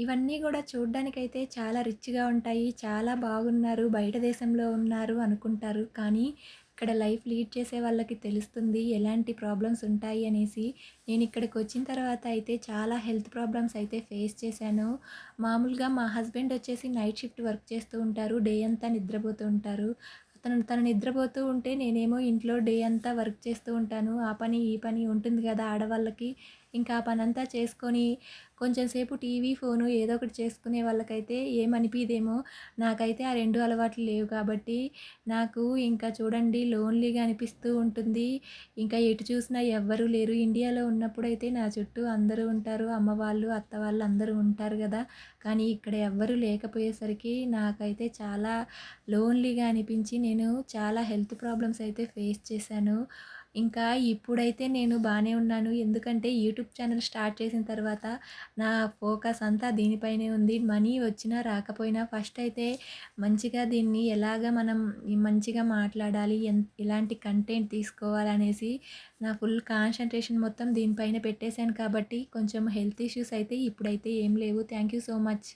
ఇవన్నీ గూడా చూడ్డానికైతే చాలా రిచ్‌గా ఉంటాయి. చాలా బాగున్నారు, బయట దేశంలో ఉన్నారు అనుకుంటారు. కానీ ఇక్కడ లైఫ్ లీడ్ చేసే వాళ్ళకి తెలుస్తుంది ఎలాంటి ప్రాబ్లమ్స్ ఉంటాయి అనేసి. నేనిక్కడికొచ్చిన తర్వాత అయితే చాలా హెల్త్ ప్రాబ్లమ్స్ అయితే ఫేస్ చేశాను. మామూలుగా మా హస్బెండ్ వచ్చేసి నైట్ షిఫ్ట్ వర్క్ చేస్తూ ఉంటారు. డే అంతా నిద్రపోతూ ఉంటారు. తను నిద్రపోతూ ఉంటే నేనేమో ఇంట్లో డే అంతా వర్క్ చేస్తూ ఉంటాను. ఆ పని, ఈ పని ఉంటుంది గదా ఆడవాళ్ళకి. ఇంకా ఆ పనంతా చేసుకొని కొంచెం సేపు టీవీ, ఫోను ఏదో ఒకటి చేసుకునే వాళ్ళకైతే ఏమనిపియదేమో. నాకైతే ఆ 2 అలవాట్లు లేవు కాబట్టి, నాకు ఇంకా చూడండి లోన్‌లీగా అనిపిస్తూ ఉంటుంది. ఇంకా ఎటు చూసినా ఎవ్వరూ లేరు. ఇండియాలో ఉన్నప్పుడైతే నా చుట్టూ అందరూ ఉంటారు. అమ్మ వాళ్ళు, అత్త వాళ్ళు అందరూ ఉంటారు గదా! కానీ ఇక్కడ ఎవ్వరూ లేకపోయేసరికి నాకైతే చాలా లోన్‌లీగా అనిపించి, నేను చాలా హెల్త్ ప్రాబ్లమ్స్ అయితే ఫేస్ చేశాను. ఇంకా ఇప్పుడైతే నేను బానే ఉన్నాను. ఎందుకంటే యూట్యూబ్ ఛానల్ స్టార్ట్ చేసిన తర్వాత నా ఫోకస్ అంతా దీనిపైనే ఉంది. మనీ వచ్చినా రాకపోయినా ఫస్ట్ అయితే మంచిగా దీన్ని ఎలాగా మనం మంచిగా మాట్లాడాలి, ఎలాంటి కంటెంట్ తీసుకోవాలనేసి నా ఫుల్ కాన్సంట్రేషన్ మొత్తం దీనిపైన పెట్టేశాను కాబట్టి కొంచెం హెల్త్ ఇష్యూస్ అయితే ఇప్పుడైతే ఏం లేవు. Thank you so much.